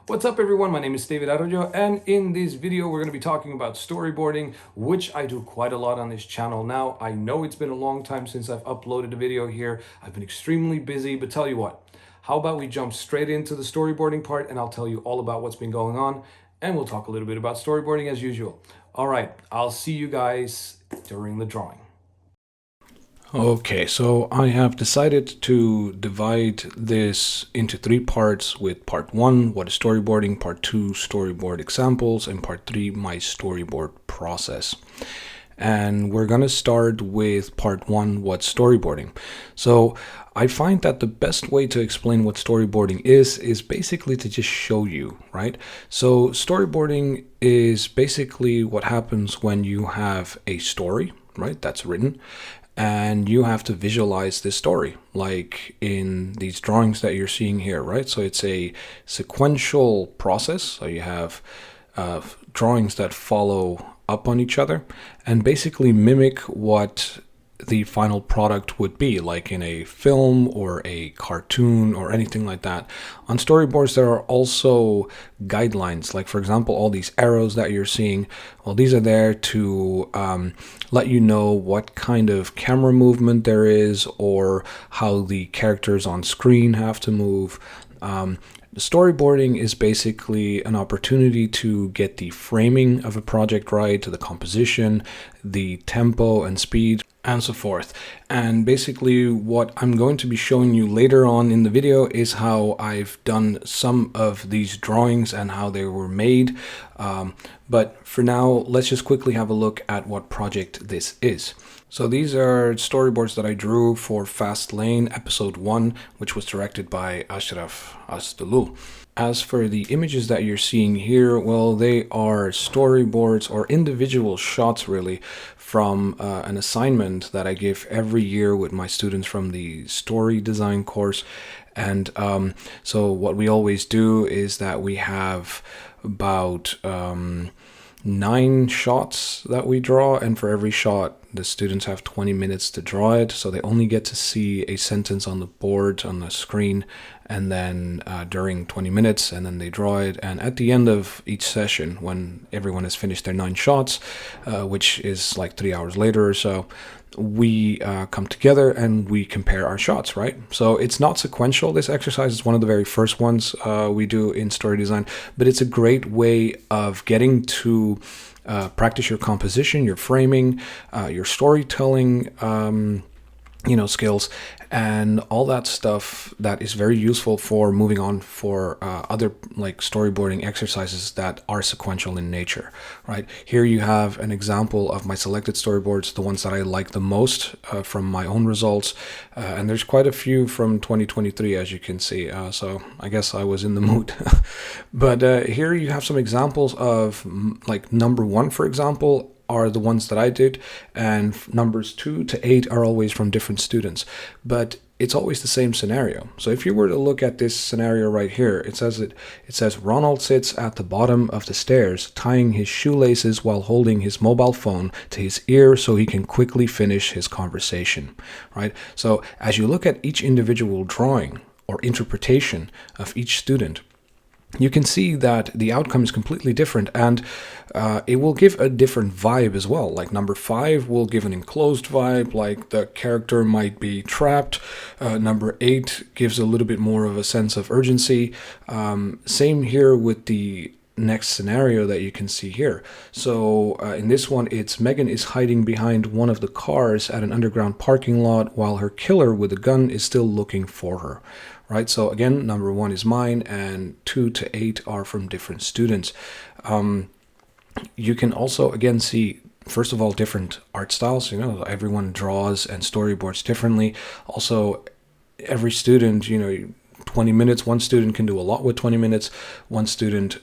What's up everyone, my name is David Arroyo, and in this video we're going to be talking about storyboarding, which I do quite a lot on this channel now. I know it's been a long time since I've uploaded a video here. I've been extremely busy, but tell you what, how about we jump straight into the storyboarding part and I'll tell you all about what's been going on, and we'll talk a little bit about storyboarding as usual. All right, I'll see you guys during the drawing. Okay, so I have decided to divide this into three parts, with part one, what is storyboarding, part two, storyboard examples, and part three, my storyboard process. And we're going to start with part one, what's storyboarding. So I find that the best way to explain what storyboarding is basically to just show you, right? So storyboarding is basically what happens when you have a story, right, that's written, and you have to visualize this story, like in these drawings that you're seeing here, right? So it's a sequential process. So you have drawings that follow up on each other and basically mimic what the final product would be, like in a film or a cartoon or anything like that. On storyboards, there are also guidelines, like for example, all these arrows that you're seeing. Well, these are there to let you know what kind of camera movement there is or how the characters on screen have to move. Storyboarding is basically an opportunity to get the framing of a project right, the composition, the tempo and speed, and so forth. And basically what I'm going to be showing you later on in the video is how I've done some of these drawings and how they were made. But for now, let's just quickly have a look at what project this is. So these are storyboards that I drew for Fast Layne episode 1, which was directed by Ashraf Asdulu. As for the images that you're seeing here, well, they are storyboards or individual shots really from an assignment that I give every year with my students from the story design course. And so what we always do is that we have about 9 shots that we draw, and for every shot the students have 20 minutes to draw it, so they only get to see a sentence on the board on the screen, and then during 20 minutes, and then they draw it. And at the end of each session, when everyone has finished their 9 shots, which is like 3 hours later or so, we come together and we compare our shots, right? So it's not sequential. This exercise is one of the very first ones we do in story design, but it's a great way of getting to practice your composition, your framing, your storytelling, skills, and all that stuff that is very useful for moving on for other like storyboarding exercises that are sequential in nature, right? Here you have an example of my selected storyboards, the ones that I like the most from my own results, and there's quite a few from 2023, as you can see, so I guess I was in the mood. But here you have some examples of like number 1, for example, are the ones that I did, and numbers 2 to 8 are always from different students, but it's always the same scenario. So if you were to look at this scenario right here, it says Ronald sits at the bottom of the stairs tying his shoelaces while holding his mobile phone to his ear so he can quickly finish his conversation, right? So as you look at each individual drawing or interpretation of each student, you can see that the outcome is completely different, and it will give a different vibe as well. Like number 5 will give an enclosed vibe, like the character might be trapped. Number 8 gives a little bit more of a sense of urgency. Same here with the next scenario that you can see here. So in this one, it's Megan is hiding behind one of the cars at an underground parking lot while her killer with a gun is still looking for her, right? So again, number 1 is mine, and 2 to 8 are from different students. You can also again see, first of all, different art styles. Everyone draws and storyboards differently. Also, every student, 20 minutes, one student can do a lot with 20 minutes, one student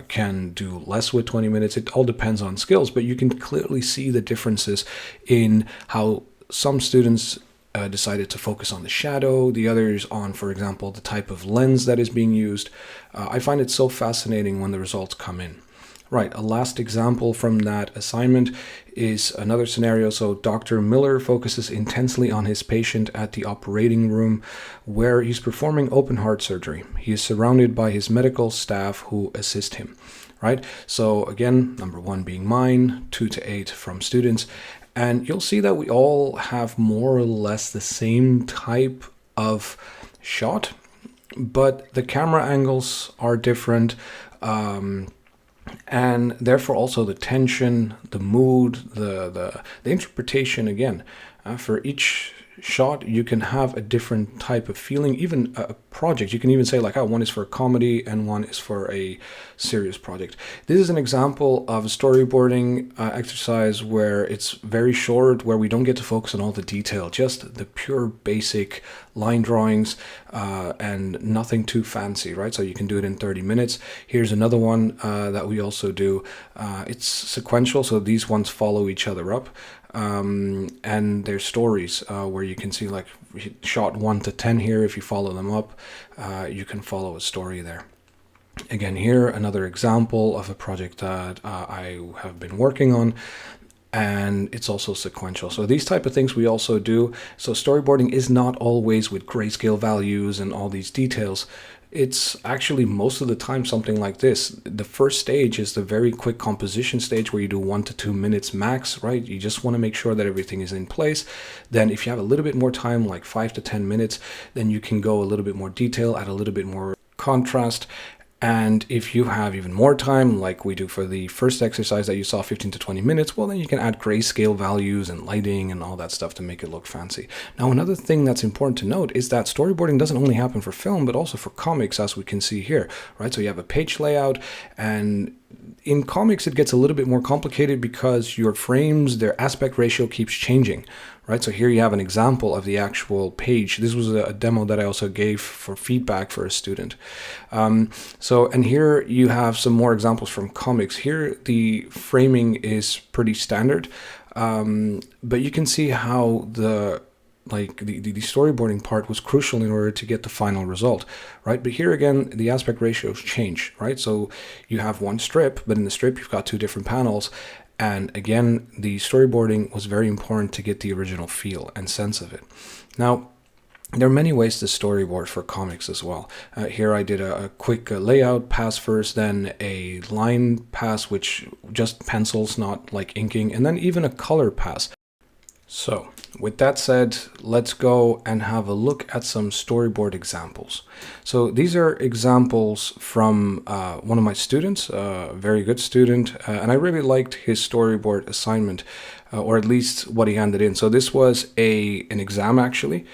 can do less with 20 minutes. It all depends on skills, but you can clearly see the differences in how some students decided to focus on the shadow, the others on, for example, the type of lens that is being used. I find it so fascinating when the results come in, Right, a last example from that assignment is another scenario. So Dr. Miller focuses intensely on his patient at the operating room where he's performing open heart surgery. He is surrounded by his medical staff who assist him, right? So again, number 1 being mine, 2 to 8 from students. And you'll see that we all have more or less the same type of shot, but the camera angles are different. And therefore also the tension, the mood, the interpretation again. For each shot, you can have a different type of feeling. Even a project, you can even say like, oh, one is for a comedy and one is for a serious project. This is an example of a storyboarding exercise where it's very short, where we don't get to focus on all the detail, just the pure basic line drawings and nothing too fancy, right? So you can do it in 30 minutes. Here's another one that we also do. It's sequential, so these ones follow each other up. And there's stories where you can see like shot 1 to 10 here. If you follow them up, you can follow a story there. Again, here another example of a project that I have been working on, and it's also sequential. So these type of things we also do. So storyboarding is not always with grayscale values and all these details. It's actually most of the time something like this. The first stage is the very quick composition stage where you do 1 to 2 minutes max, right? You just want to make sure that everything is in place. Then if you have a little bit more time, like 5 to 10 minutes, then you can go a little bit more detail, add a little bit more contrast. And if you have even more time, like we do for the first exercise that you saw, 15 to 20 minutes, well, then you can add grayscale values and lighting and all that stuff to make it look fancy. Now, another thing that's important to note is that storyboarding doesn't only happen for film, but also for comics, as we can see here, right? So you have a page layout, and in comics, it gets a little bit more complicated because your frames, their aspect ratio keeps changing, right? So here you have an example of the actual page. This was a demo that I also gave for feedback for a student. And here you have some more examples from comics. Here, the framing is pretty standard, but you can see how the storyboarding part was crucial in order to get the final result, right? But here again, the aspect ratios change, right? So you have one strip, but in the strip, you've got 2 different panels. And again, the storyboarding was very important to get the original feel and sense of it. Now, there are many ways to storyboard for comics as well. Here I did a quick layout pass first, then a line pass, which just pencils, not like inking, and then even a color pass. So with that said, let's go and have a look at some storyboard examples. So these are examples from one of my students, a very good student, and I really liked his storyboard assignment, or at least what he handed in. So this was an exam actually.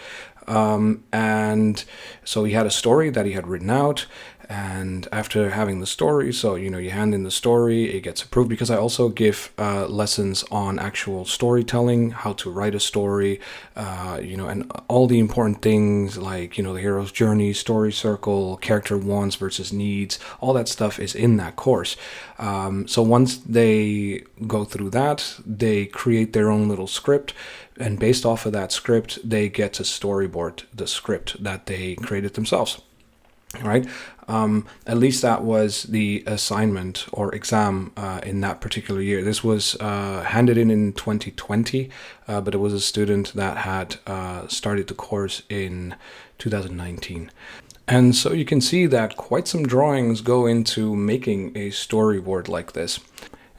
And so he had a story that he had written out, and after having the story, so you hand in the story, it gets approved, because I also give lessons on actual storytelling, how to write a story, and all the important things like the hero's journey, story circle, character wants versus needs, all that stuff is in that course. So once they go through that, they create their own little script, and based off of that script, they get to storyboard the script that they created themselves. Right? At least that was the assignment or exam in that particular year. This was handed in 2020, but it was a student that had started the course in 2019. And so you can see that quite some drawings go into making a storyboard like this.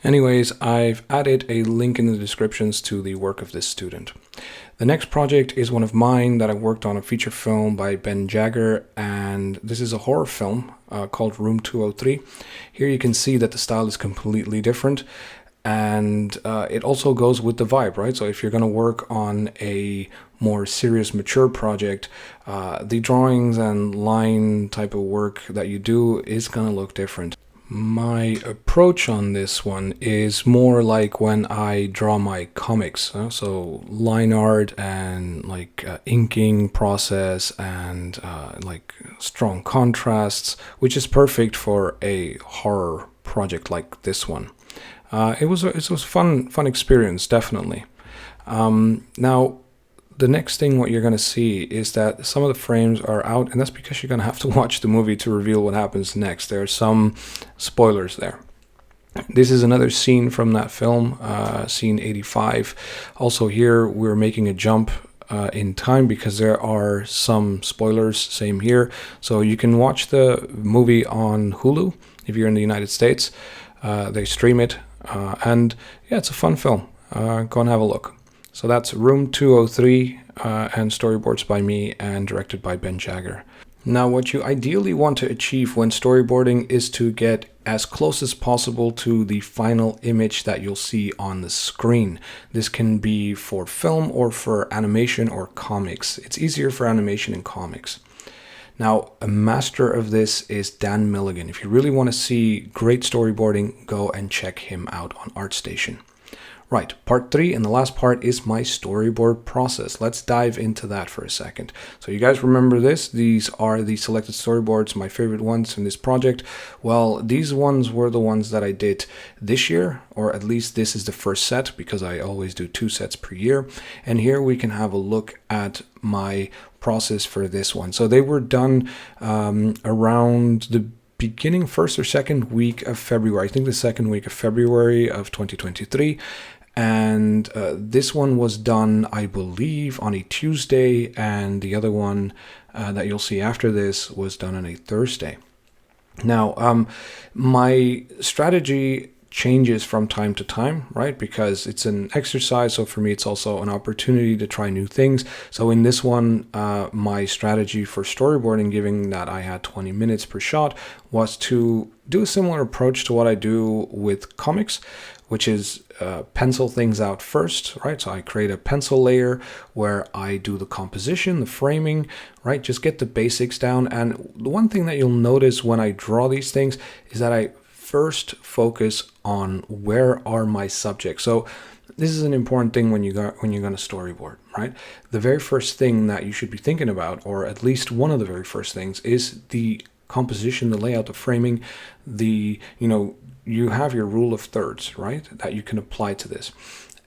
Anyways, I've added a link in the descriptions to the work of this student. The next project is one of mine that I worked on, a feature film by Ben Jagger, and this is a horror film called Room 203. Here you can see that the style is completely different, and it also goes with the vibe, right? So if you're going to work on a more serious, mature project, the drawings and line type of work that you do is going to look different. My approach on this one is more like when I draw my comics, so line art and inking process and strong contrasts, which is perfect for a horror project like this one. It was a fun experience, definitely. Now, the next thing what you're going to see is that some of the frames are out, and that's because you're going to have to watch the movie to reveal what happens next. There are some spoilers there. This is another scene from that film, scene 85. Also here, we're making a jump in time because there are some spoilers, same here. So you can watch the movie on Hulu if you're in the United States. They stream it, and yeah, it's a fun film. Go and have a look. So that's Room 203, and storyboards by me and directed by Ben Jagger. Now, what you ideally want to achieve when storyboarding is to get as close as possible to the final image that you'll see on the screen. This can be for film or for animation or comics. It's easier for animation and comics. Now, a master of this is Dan Milligan. If you really want to see great storyboarding, go and check him out on ArtStation. Right, part 3 and the last part is my storyboard process. Let's dive into that for a second. So you guys remember this? These are the selected storyboards, my favorite ones in this project. Well, these ones were the ones that I did this year, or at least this is the first set because I always do 2 sets per year. And here we can have a look at my process for this one. So they were done around the beginning first or second week of February. I think the second week of February of 2023. And this one was done, I believe, on a Tuesday, and the other one that you'll see after this was done on a Thursday. Now, my strategy changes from time to time, right? Because it's an exercise, so for me it's also an opportunity to try new things. So in this one, my strategy for storyboarding, given that I had 20 minutes per shot, was to do a similar approach to what I do with comics, which is pencil things out first, right? So I create a pencil layer where I do the composition, the framing, right? Just get the basics down. And the one thing that you'll notice when I draw these things is that I first focus on where are my subjects. So this is an important thing when you're going to storyboard, right? The very first thing that you should be thinking about, or at least one of the very first things, is the composition, the layout, the framing, you have your rule of thirds, right? That you can apply to this.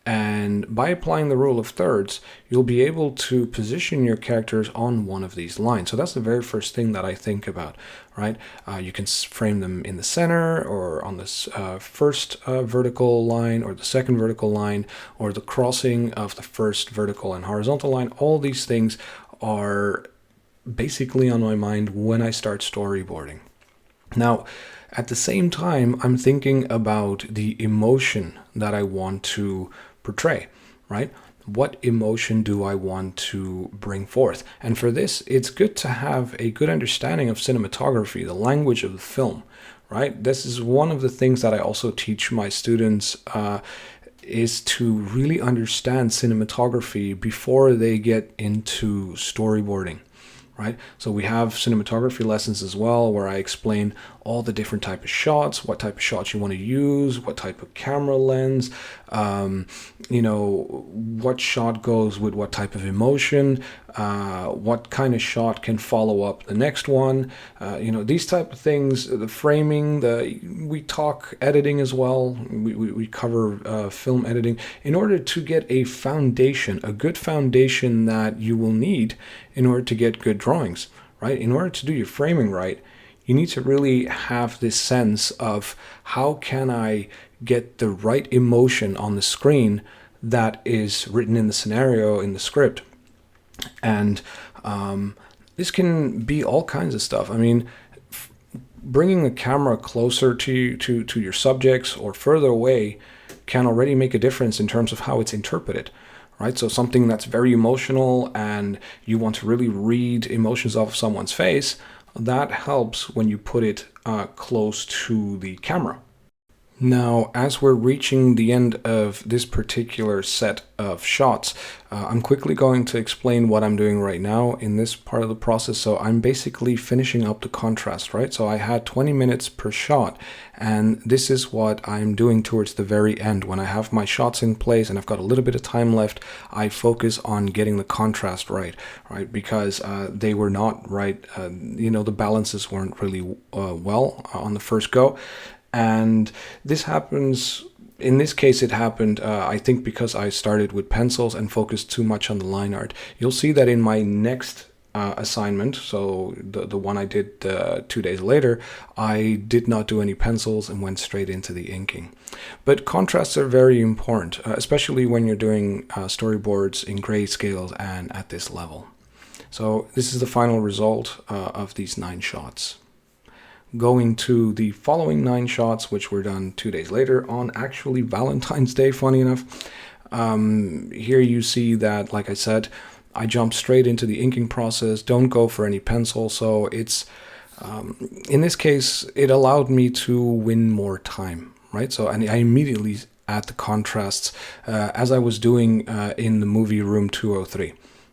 And by applying the rule of thirds, you'll be able to position your characters on one of these lines. So that's the very first thing that I think about, right? You can frame them in the center or on this first vertical line or the second vertical line or the crossing of the first vertical and horizontal line. All these things are basically on my mind when I start storyboarding. Now, at the same time, I'm thinking about the emotion that I want to portray, right? What emotion do I want to bring forth? And for this, it's good to have a good understanding of cinematography, the language of the film, right? This is one of the things that I also teach my students, is to really understand cinematography before they get into storyboarding. Right? So we have cinematography lessons as well, where I explain all the different type of shots, what type of shots you want to use, what type of camera lens, what shot goes with what type of emotion, what kind of shot can follow up the next one, these type of things, the framing, we talk editing as well. We cover film editing in order to get a foundation, a good foundation that you will need in order to get good drawings, right? In order to do your framing right, you need to really have this sense of how can I get the right emotion on the screen that is written in the scenario, in the script. And this can be all kinds of stuff. I mean, bringing the camera closer to your subjects or further away can already make a difference in terms of how it's interpreted. Right? So something that's very emotional and you want to really read emotions off of someone's face, that helps when you put it close to the camera. Now, as we're reaching the end of this particular set of shots, I'm quickly going to explain what I'm doing right now in this part of the process. So I'm basically finishing up the contrast, right? So I had 20 minutes per shot, and this is what I'm doing towards the very end. When I have my shots in place and I've got a little bit of time left, I focus on getting the contrast right? Because they were not right. The balances weren't really well on the first go. And this happens, in this case it happened, I think because I started with pencils and focused too much on the line art. You'll see that in my next assignment, so the one I did 2 days later, I did not do any pencils and went straight into the inking. But contrasts are very important, especially when you're doing storyboards in grayscale and at this level. So this is the final result of these 9 shots. Going to the following 9 shots, which were done 2 days later on actually Valentine's Day, funny enough. Here you see that, like I said, I jumped straight into the inking process, don't go for any pencil, so it's, in this case, it allowed me to win more time, right? So and I immediately add the contrasts as I was doing in the movie room 203,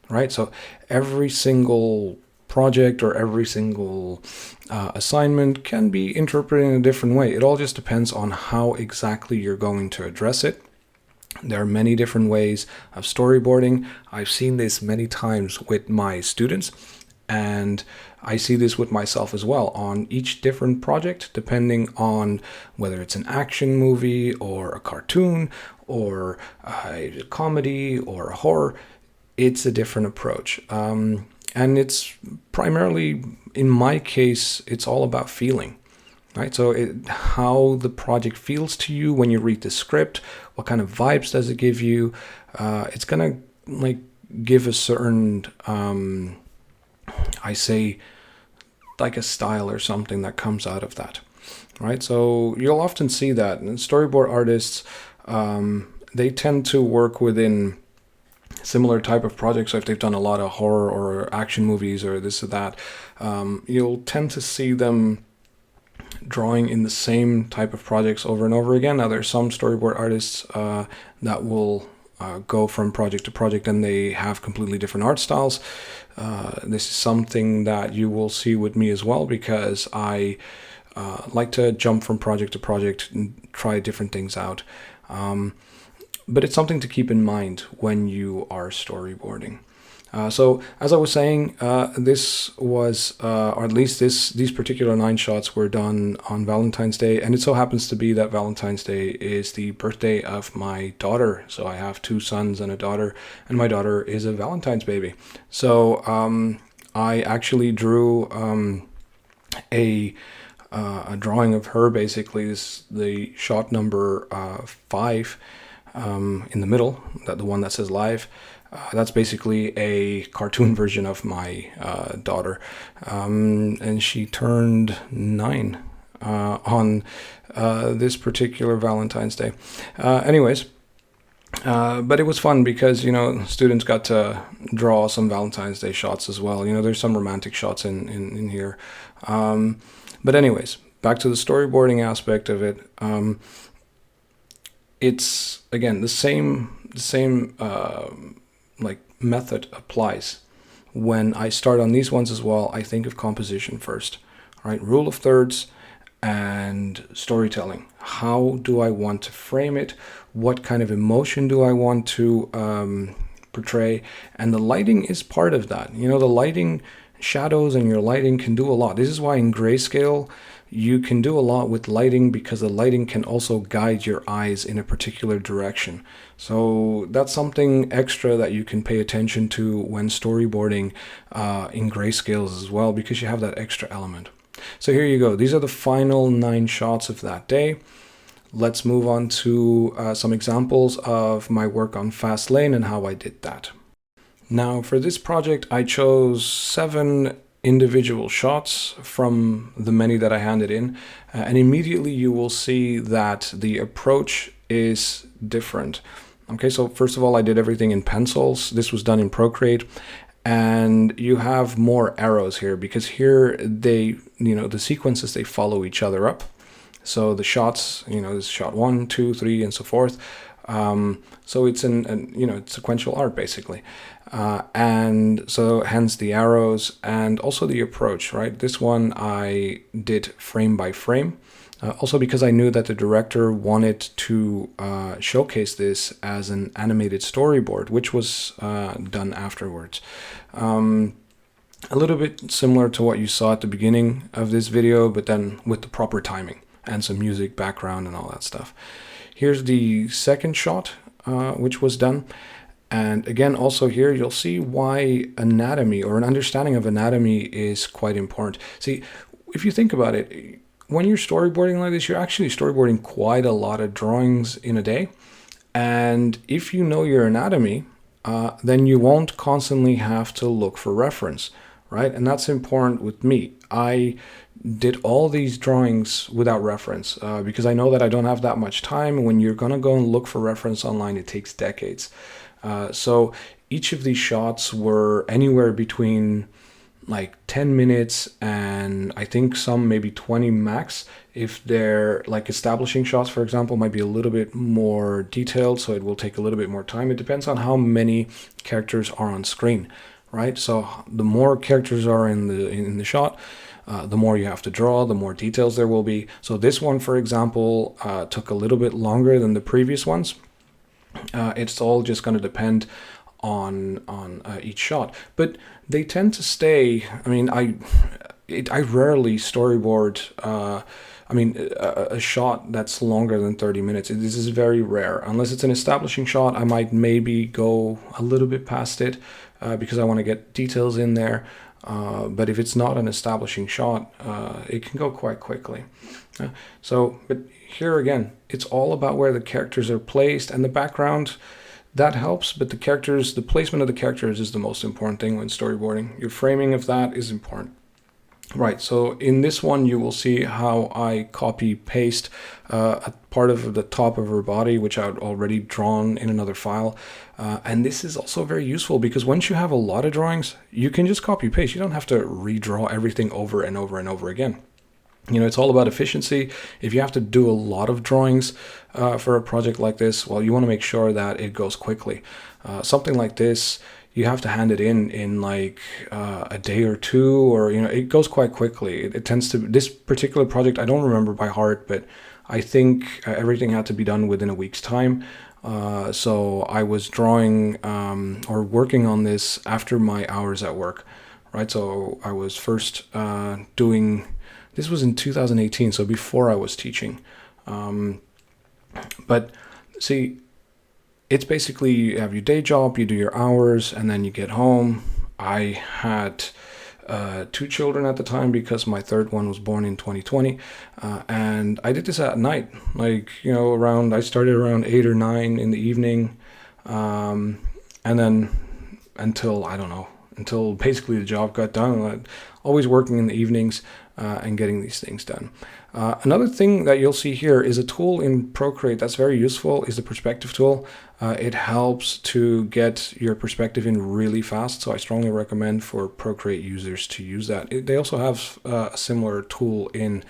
right? So every single project or every single assignment can be interpreted in a different way. It all just depends on how exactly you're going to address it. There are many different ways of storyboarding. I've seen this many times with my students, and I see this with myself as well on each different project, depending on whether it's an action movie or a cartoon or a comedy or a horror. It's a different approach. And it's primarily, in my case, it's all about feeling. Right, so how the project feels to you when you read the script, what kind of vibes does it give you? It's gonna like give a certain, I say, like a style or something that comes out of that, right? So you'll often see that and storyboard artists, they tend to work within similar type of projects. So if they've done a lot of horror or action movies or this or that, you'll tend to see them drawing in the same type of projects over and over again. Now there's some storyboard artists that will go from project to project and they have completely different art styles. This is something that you will see with me as well, because I like to jump from project to project and try different things out. But it's something to keep in mind when you are storyboarding. So as I was saying, this was, or at least these particular 9 shots were done on Valentine's Day, and it so happens to be that Valentine's Day is the birthday of my daughter. So I have 2 sons and a daughter, and my daughter is a Valentine's baby. So I actually drew a drawing of her. Basically, is the shot number 5 in the middle, the one that says live. That's basically a cartoon version of my daughter, and she turned 9 on this particular Valentine's Day. Anyways, but it was fun because, you know, students got to draw some Valentine's Day shots as well. You know, there's some romantic shots in here. But anyways, back to the storyboarding aspect of it. It's again the same like method applies. When I start on these ones as well, I think of composition first. All right, rule of thirds and storytelling. How do I want to frame it? What kind of emotion do I want to portray? And the lighting is part of that. You know, the lighting, shadows and your lighting can do a lot. This is why in grayscale you can do a lot with lighting, because the lighting can also guide your eyes in a particular direction. So that's something extra that you can pay attention to when storyboarding in grayscales as well, because you have that extra element. So here you go. These are the final 9 shots of that day. Let's move on to some examples of my work on Fast Layne and how I did that. Now for this project, I chose 7 individual shots from the many that I handed in, and immediately you will see that the approach is different. Okay, so first of all, I did everything in pencils. This was done in Procreate, and you have more arrows here because here they, you know, the sequences, they follow each other up. So the shots, you know, this shot 1, 2, 3, and so forth. So it's it's sequential art basically. And so hence the arrows and also the approach, right? This one I did frame by frame. Also because I knew that the director wanted to showcase this as an animated storyboard, which was done afterwards. A little bit similar to what you saw at the beginning of this video, but then with the proper timing and some music background and all that stuff. Here's the second shot, which was done. And again, also here, you'll see why anatomy or an understanding of anatomy is quite important. See, if you think about it, when you're storyboarding like this, you're actually storyboarding quite a lot of drawings in a day. And if you know your anatomy, then you won't constantly have to look for reference, right? And that's important with me. I did all these drawings without reference because I know that I don't have that much time. When you're going to go and look for reference online, it takes decades. So each of these shots were anywhere between like 10 minutes and I think some maybe 20 max. If they're like establishing shots, for example, might be a little bit more detailed, so it will take a little bit more time. It depends on how many characters are on screen, right? So the more characters are in the shot, the more you have to draw, the more details there will be. So this one, for example, took a little bit longer than the previous ones. It's all just going to depend on each shot, but they tend to stay. I mean, I rarely storyboard a shot that's longer than 30 minutes. This is very rare. Unless it's an establishing shot, I might maybe go a little bit past it because I want to get details in there. But if it's not an establishing shot, it can go quite quickly. But here again, it's all about where the characters are placed and the background. That helps, but the placement of the characters is the most important thing when storyboarding. Your framing of that is important. Right, so in this one you will see how I copy paste a part of the top of her body, which I'd already drawn in another file. And this is also very useful because once you have a lot of drawings, you can just copy paste. You don't have to redraw everything over and over and over again. You know, it's all about efficiency. If you have to do a lot of drawings for a project like this, well, you want to make sure that it goes quickly. Something like this, you have to hand it in like a day or two, or, you know, it goes quite quickly. It tends to, this particular project, I don't remember by heart, but I think everything had to be done within a week's time. So I was drawing or working on this after my hours at work, right? So I was first doing, this was in 2018, so before I was teaching. But see, it's basically you have your day job, you do your hours, and then you get home. I had 2 children at the time because my third one was born in 2020. And I did this at night, like, you know, I started around 8 or 9 in the evening. And then until basically the job got done. Always working in the evenings and getting these things done. Another thing that you'll see here is a tool in Procreate that's very useful is the perspective tool. It helps to get your perspective in really fast, so I strongly recommend for Procreate users to use that. They also have a similar tool in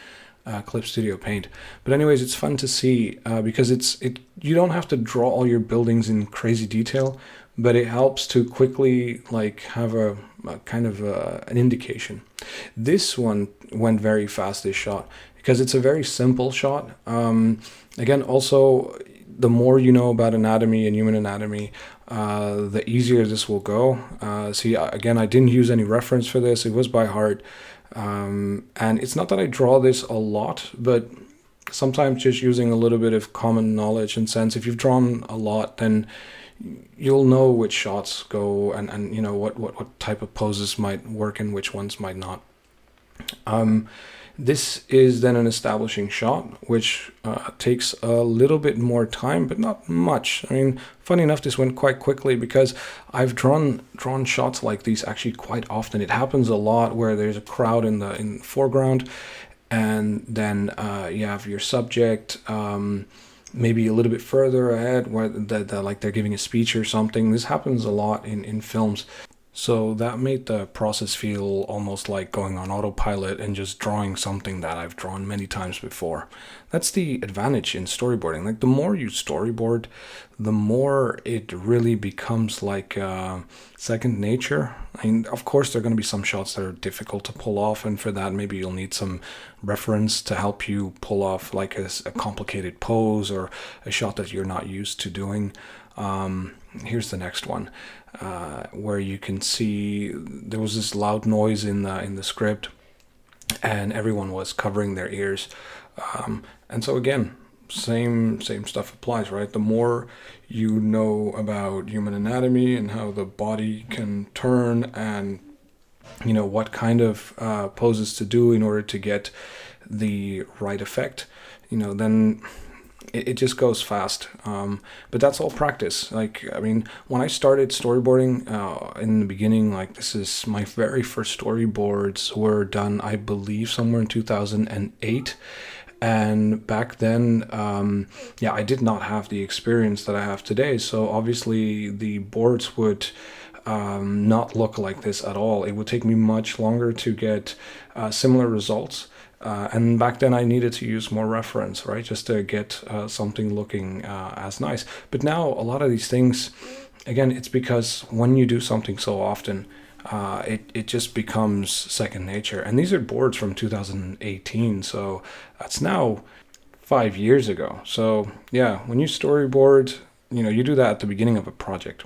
Clip Studio Paint. But anyways, it's fun to see because you don't have to draw all your buildings in crazy detail, but it helps to quickly like have a kind of an indication. This one went very fast, this shot, because it's a very simple shot. Again, also, the more you know about anatomy and human anatomy, the easier this will go. See, again, I didn't use any reference for this. It was by heart. And it's not that I draw this a lot, but sometimes just using a little bit of common knowledge and sense. If you've drawn a lot, then you'll know which shots go and you know what type of poses might work and which ones might not. This is then an establishing shot, which takes a little bit more time, but not much. I mean, funny enough, this went quite quickly because I've drawn shots like these actually quite often. It happens a lot where there's a crowd in the foreground, and then you have your subject maybe a little bit further ahead where like they're giving a speech or something. This happens a lot in films. So that made the process feel almost like going on autopilot and just drawing something that I've drawn many times before. That's the advantage in storyboarding. Like, the more you storyboard, the more it really becomes like second nature. I mean, of course, there are going to be some shots that are difficult to pull off, and for that, maybe you'll need some reference to help you pull off like a complicated pose or a shot that you're not used to doing. Here's the next one, where you can see there was this loud noise in the script, and everyone was covering their ears. And so again, same stuff applies, right? The more you know about human anatomy and how the body can turn, and what kind of poses to do in order to get the right effect, then it just goes fast. But that's all practice. Like, I mean, when I started storyboarding in the beginning, like, this is my very first storyboards were done, I believe, somewhere in 2008. And back then, I did not have the experience that I have today. So obviously the boards would not look like this at all. It would take me much longer to get similar results. And back then I needed to use more reference, right? Just to get something looking as nice. But now a lot of these things, again, it's because when you do something so often, it just becomes second nature. And these are boards from 2018, so that's now 5 years ago. So yeah, when you storyboard, you do that at the beginning of a project.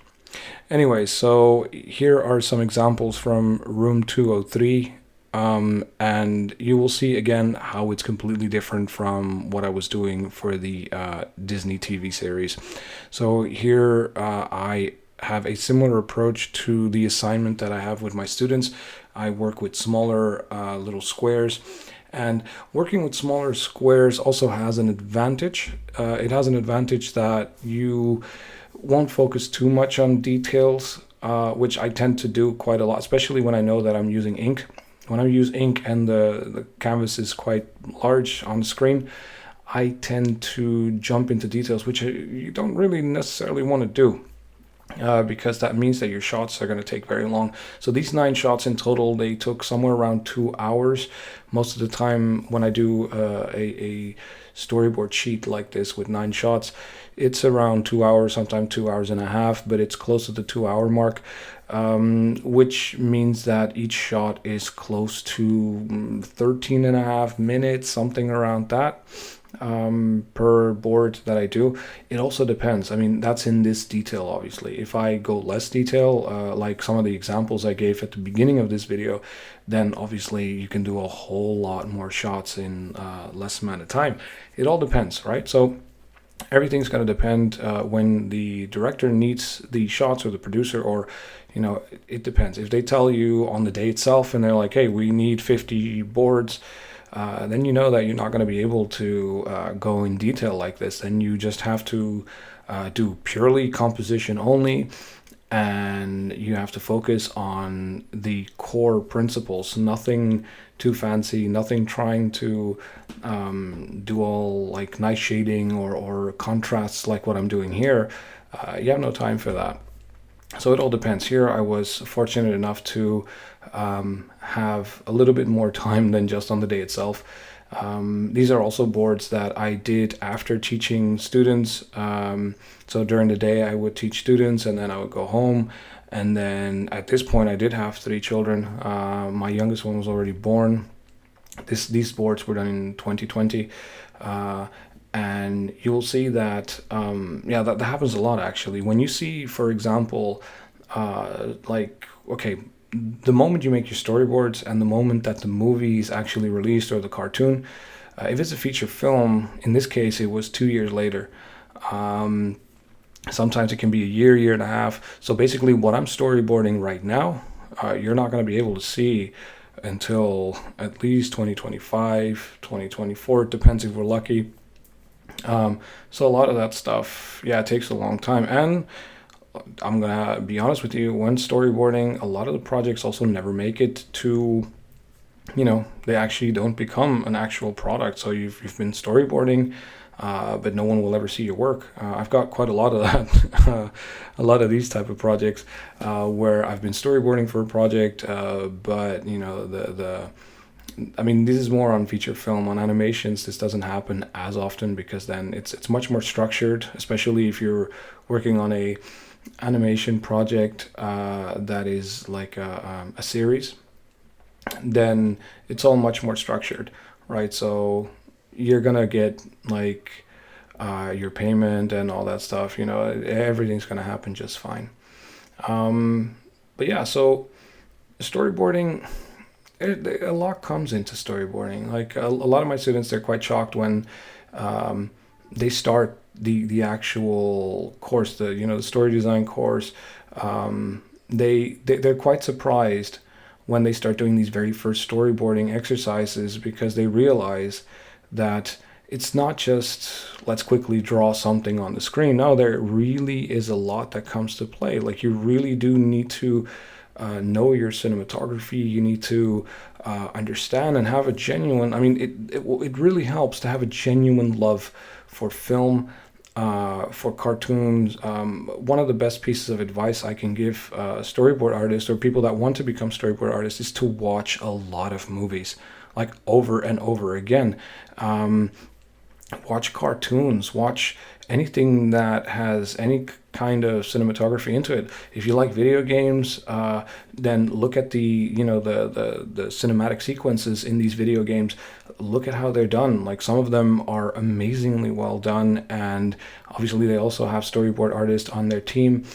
Anyway, so here are some examples from room 203. And you will see again how it's completely different from what I was doing for the Disney TV series. So here I have a similar approach to the assignment that I have with my students. I work with smaller little squares, and working with smaller squares also has an advantage. It has an advantage that you won't focus too much on details, which I tend to do quite a lot, especially when I know that I'm using ink. When I use ink and the canvas is quite large on the screen, I tend to jump into details, which you don't really necessarily want to do, because that means that your shots are going to take very long. So these 9 shots in total, they took somewhere around 2 hours. Most of the time when I do a storyboard sheet like this with 9 shots, it's around 2 hours, sometimes 2 hours and a half, but it's close to the 2 hour mark. Which means that each shot is close to 13 and a half minutes, something around that, per board that I do. It also depends. I mean, that's in this detail, obviously. If I go less detail, like some of the examples I gave at the beginning of this video, then obviously you can do a whole lot more shots in less amount of time. It all depends, right? So everything's going to depend when the director needs the shots, or the producer, or it depends. If they tell you on the day itself and they're like, hey, we need 50 boards, then you know that you're not going to be able to go in detail like this. Then you just have to do purely composition only, and you have to focus on the core principles. Nothing too fancy, nothing trying to do all like nice shading or contrasts like what I'm doing here. You have no time for that. So it all depends. Here I was fortunate enough to have a little bit more time than just on the day itself. These are also boards that I did after teaching students. So during the day I would teach students, and then I would go home. And then at this point I did have 3 children. My youngest one was already born. These boards were done in 2020. And you'll see that, that happens a lot, actually. When you see, for example, the moment you make your storyboards and the moment that the movie is actually released, or the cartoon, if it's a feature film, in this case, it was 2 years later. Sometimes it can be a year and a half. So basically what I'm storyboarding right now, you're not going to be able to see until at least 2025, 2024. It depends if we're lucky. So a lot of that stuff, it takes a long time. And I'm gonna be honest with you, when storyboarding, a lot of the projects also never make it to, they actually don't become an actual product. So you've been storyboarding, but no one will ever see your work. I've got quite a lot of that, a lot of these type of projects, where I've been storyboarding for a project, but this is more on feature film. On animations, this doesn't happen as often, because then it's much more structured, especially if you're working on a animation project that is like a series. Then it's all much more structured, right? So you're gonna get like your payment and all that stuff. Everything's gonna happen just fine. But yeah, so storyboarding, a lot comes into storyboarding. Like a lot of my students, they're quite shocked when they start the actual course, the story design course, they're quite surprised when they start doing these very first storyboarding exercises, because they realize that it's not just let's quickly draw something on the screen. No, there really is a lot that comes to play. Like, you really do need to know your cinematography. You need to understand and have a genuine, I mean, it really helps to have a genuine love for film, for cartoons. One of the best pieces of advice I can give storyboard artists or people that want to become storyboard artists is to watch a lot of movies, like over and over again. Watch cartoons, watch anything that has any kind of cinematography into it. If you like video games, then look at the cinematic sequences in these video games. Look at how they're done. Like, some of them are amazingly well done, and obviously they also have storyboard artists on their team.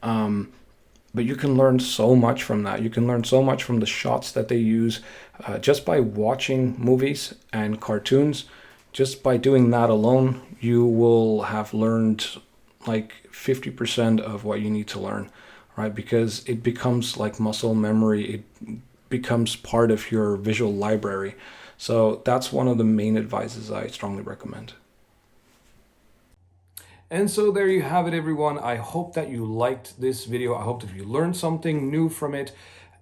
But you can learn so much from that. You can learn so much from the shots that they use just by watching movies and cartoons. Just by doing that alone, you will have learned like 50% of what you need to learn, right? Because it becomes like muscle memory. It becomes part of your visual library. So that's one of the main advices I strongly recommend. And so there you have it, everyone. I hope that you liked this video. I hope that you learned something new from it.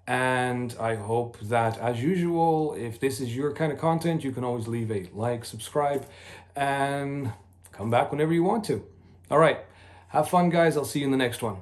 And I hope that, as usual, if this is your kind of content, you can always leave a like, subscribe, and come back whenever you want to. All right. Have fun, guys. I'll see you in the next one.